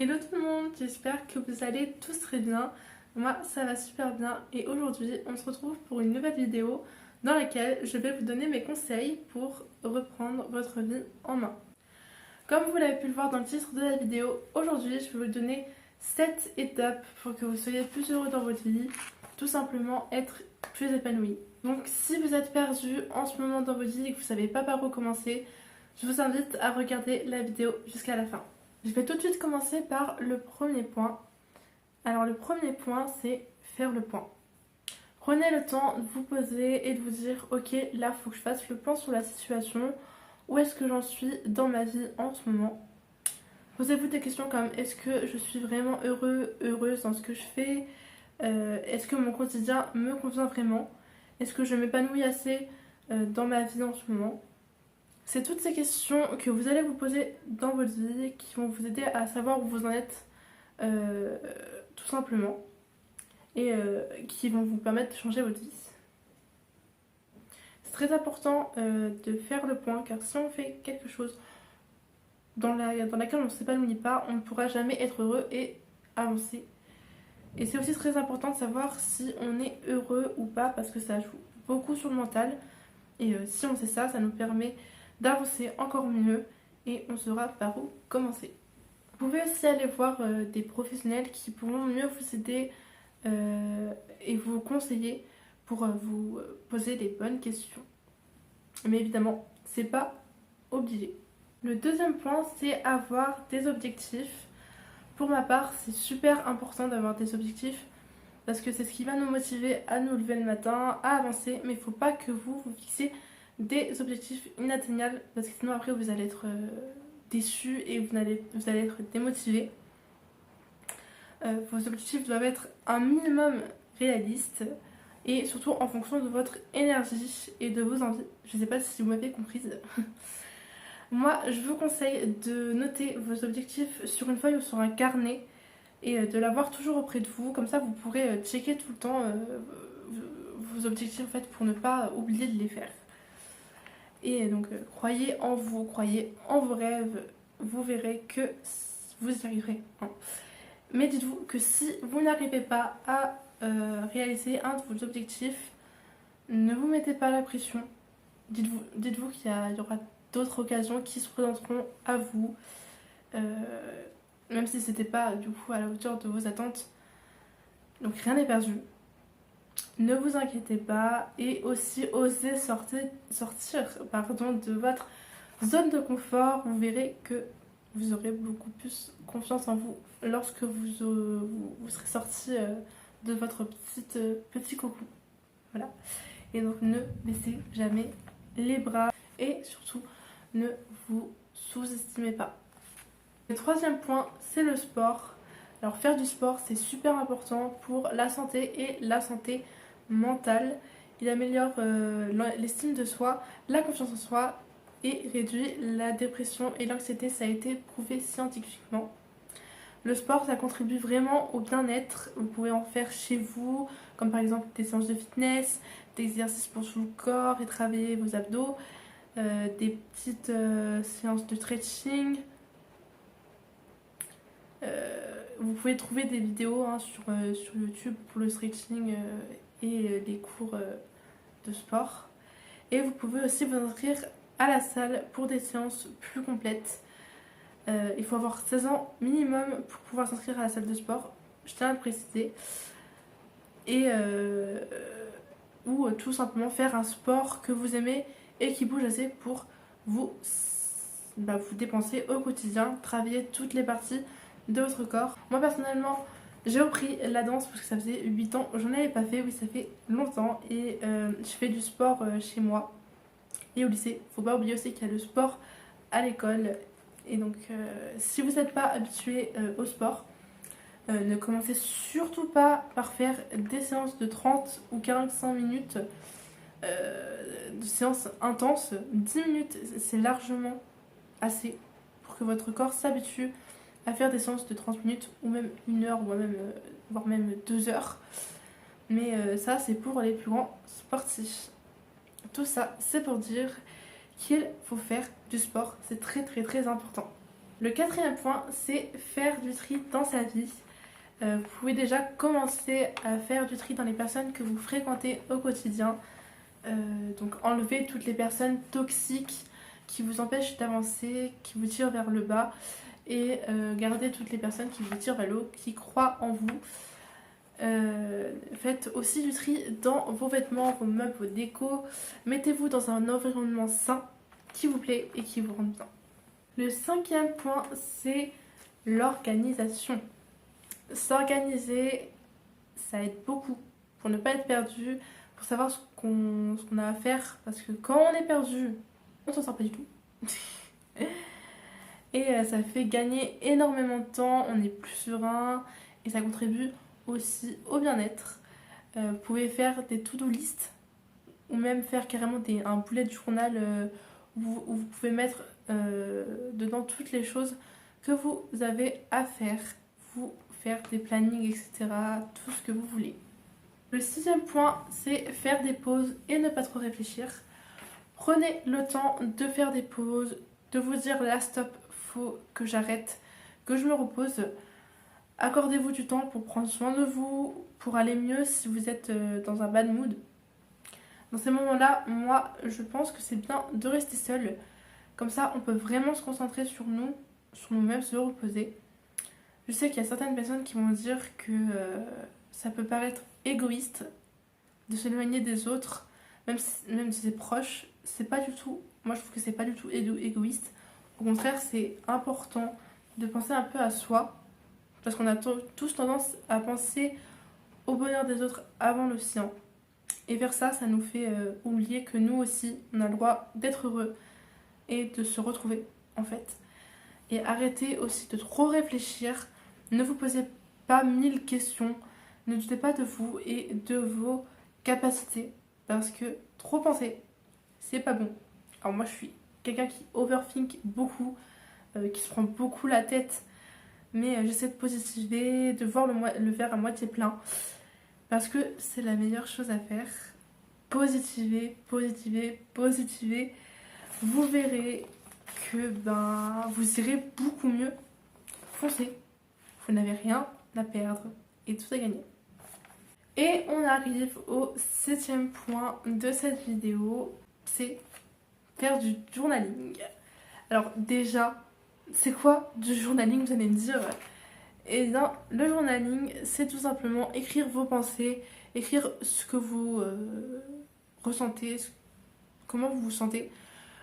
Hello tout le monde, j'espère que vous allez tous très bien. Moi ça va super bien et aujourd'hui on se retrouve pour une nouvelle vidéo dans laquelle je vais vous donner mes conseils pour reprendre votre vie en main. Comme vous l'avez pu le voir dans le titre de la vidéo, aujourd'hui je vais vous donner 7 étapes pour que vous soyez plus heureux dans votre vie, tout simplement être plus épanoui. Donc si vous êtes perdu en ce moment dans votre vie et que vous ne savez pas par où commencer, je vous invite à regarder la vidéo jusqu'à la fin. Je vais tout de suite commencer par le premier point. Alors le premier point, c'est faire le point. Prenez le temps de vous poser et de vous dire ok, là il faut que je fasse le point sur la situation. Où est-ce que j'en suis dans ma vie en ce moment? Posez-vous des questions comme est-ce que je suis vraiment heureuse dans ce que je fais? Est-ce que mon quotidien me convient vraiment? Est-ce que je m'épanouis assez dans ma vie en ce moment? C'est toutes ces questions que vous allez vous poser dans votre vie qui vont vous aider à savoir où vous en êtes euh, tout simplement et qui vont vous permettre de changer votre vie. C'est très important de faire le point car si on fait quelque chose dans laquelle on ne s'épanouit pas, on ne pourra jamais être heureux et avancer. Et c'est aussi très important de savoir si on est heureux ou pas parce que ça joue beaucoup sur le mental et si on sait ça, ça nous permet d'avancer encore mieux et on saura par où commencer. Vous pouvez aussi aller voir des professionnels qui pourront mieux vous aider et vous conseiller pour vous poser les bonnes questions. Mais évidemment, c'est pas obligé. Le deuxième point, c'est avoir des objectifs. Pour ma part, c'est super important d'avoir des objectifs parce que c'est ce qui va nous motiver à nous lever le matin, à avancer, mais il ne faut pas que vous fixez des objectifs inatteignables parce que sinon après vous allez être déçus et vous allez être démotivés. Vos objectifs doivent être un minimum réalistes et surtout en fonction de votre énergie et de vos envies. Je ne sais pas si vous m'avez comprise. Moi, je vous conseille de noter vos objectifs sur une feuille ou sur un carnet et de l'avoir toujours auprès de vous. Comme ça, vous pourrez checker tout le temps vos objectifs en fait, pour ne pas oublier de les faire. Et donc, croyez en vous, croyez en vos rêves, vous verrez que vous y arriverez. Hein. Mais dites-vous que si vous n'arrivez pas à réaliser un de vos objectifs, ne vous mettez pas la pression. Dites-vous qu'il y aura d'autres occasions qui se présenteront à vous, même si c'était pas du coup à la hauteur de vos attentes. Donc rien n'est perdu. Ne vous inquiétez pas et aussi osez sortir de votre zone de confort. Vous verrez que vous aurez beaucoup plus confiance en vous lorsque vous serez sorti de votre petit cocon. Voilà. Et donc ne baissez jamais les bras et surtout ne vous sous-estimez pas. Le troisième point, c'est le sport. Alors faire du sport, c'est super important pour la santé et la santé mentale. Il améliore l'estime de soi, la confiance en soi et réduit la dépression et l'anxiété. Ça a été prouvé scientifiquement. Le sport, ça contribue vraiment au bien-être. Vous pouvez en faire chez vous, comme par exemple des séances de fitness, des exercices pour tout le corps et travailler vos abdos, des petites séances de stretching. Vous pouvez trouver des vidéos sur YouTube pour le stretching et les cours de sport. Et vous pouvez aussi vous inscrire à la salle pour des séances plus complètes. Il faut avoir 16 ans minimum pour pouvoir s'inscrire à la salle de sport, je tiens à le préciser. Et ou tout simplement faire un sport que vous aimez et qui bouge assez pour vous dépenser au quotidien, travailler toutes les parties de votre corps. Moi personnellement, j'ai repris la danse parce que ça faisait 8 ans, j'en avais pas fait, oui ça fait longtemps et je fais du sport chez moi et au lycée. Faut pas oublier aussi qu'il y a le sport à l'école et donc si vous n'êtes pas habitué au sport, ne commencez surtout pas par faire des séances de 30 ou 45 minutes de séances intenses. 10 minutes c'est largement assez pour que votre corps s'habitue à faire des séances de 30 minutes ou même 1 heure voire même 2 heures. Mais ça c'est pour les plus grands sportifs. Tout ça c'est pour dire qu'il faut faire du sport, c'est très très très important. Le quatrième point, c'est faire du tri dans sa vie. Vous pouvez déjà commencer à faire du tri dans les personnes que vous fréquentez au quotidien. Donc enlever toutes les personnes toxiques qui vous empêchent d'avancer, qui vous tirent vers le bas, et garder toutes les personnes qui vous tirent vers le haut, qui croient en vous. Faites aussi du tri dans vos vêtements, vos meubles, vos décos. Mettez-vous dans un environnement sain qui vous plaît et qui vous rend bien. Le cinquième point, c'est l'organisation. S'organiser, ça aide beaucoup pour ne pas être perdu, pour savoir ce qu'on a à faire, parce que quand on est perdu, on s'en sort pas du tout. Et ça fait gagner énormément de temps, on est plus serein et ça contribue aussi au bien-être. Vous pouvez faire des to-do list ou même faire carrément un bullet journal où vous pouvez mettre dedans toutes les choses que vous avez à faire, vous faire des plannings, etc. Tout ce que vous voulez. Le sixième point, c'est faire des pauses et ne pas trop réfléchir. Prenez le temps de faire des pauses, de vous dire là stop, faut que j'arrête, que je me repose. Accordez-vous du temps pour prendre soin de vous, pour aller mieux si vous êtes dans un bad mood. Dans ces moments-là, moi, je pense que c'est bien de rester seul. Comme ça, on peut vraiment se concentrer sur nous-mêmes, se reposer. Je sais qu'il y a certaines personnes qui vont dire que ça peut paraître égoïste de s'éloigner des autres, même de ses proches. C'est pas du tout, moi je trouve que c'est pas du tout égoïste. Au contraire, c'est important de penser un peu à soi, parce qu'on a tous tendance à penser au bonheur des autres avant le sien. Et vers ça, ça nous fait oublier que nous aussi, on a le droit d'être heureux et de se retrouver en fait. Et arrêtez aussi de trop réfléchir, ne vous posez pas 1000 questions, ne doutez pas de vous et de vos capacités, parce que trop penser, c'est pas bon. Alors moi je suis quelqu'un qui overthink beaucoup, qui se prend beaucoup la tête, mais j'essaie de positiver, de voir le verre à moitié plein, parce que c'est la meilleure chose à faire. Positiver, positiver, positiver. Vous verrez que vous irez beaucoup mieux. Foncez, vous n'avez rien à perdre et tout à gagner. Et on arrive au septième point de cette vidéo, c'est faire du journaling. Alors déjà, c'est quoi du journaling, vous allez me dire? Et bien, le journaling, c'est tout simplement écrire vos pensées, écrire ce que vous ressentez, comment vous vous sentez,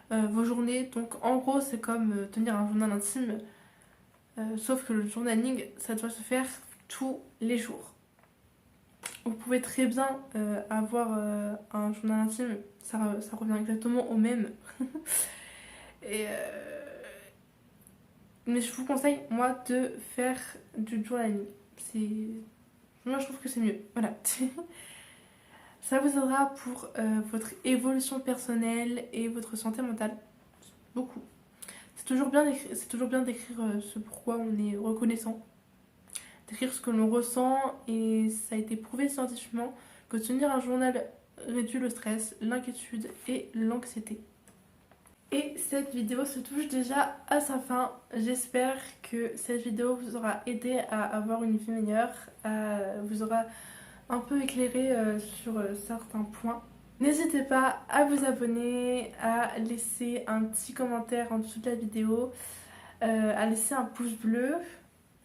vos journées. Donc en gros, c'est comme tenir un journal intime, sauf que le journaling, ça doit se faire tous les jours. Vous pouvez très bien avoir un journal intime, ça revient exactement au même. Et mais je vous conseille, moi, de faire du journaling. Moi, je trouve que c'est mieux. Voilà. Ça vous aidera pour votre évolution personnelle et votre santé mentale. Beaucoup. C'est toujours bien d'écrire ce pourquoi on est reconnaissant. D'écrire ce que l'on ressent, et ça a été prouvé scientifiquement que tenir un journal réduit le stress, l'inquiétude et l'anxiété. Et cette vidéo se touche déjà à sa fin. J'espère que cette vidéo vous aura aidé à avoir une vie meilleure, vous aura un peu éclairé sur certains points. N'hésitez pas à vous abonner, à laisser un petit commentaire en dessous de la vidéo, à laisser un pouce bleu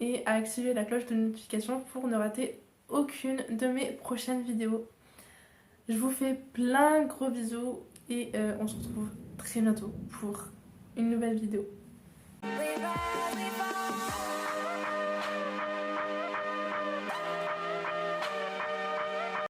et à activer la cloche de notification pour ne rater aucune de mes prochaines vidéos. Je vous fais plein de gros bisous et on se retrouve très bientôt pour une nouvelle vidéo.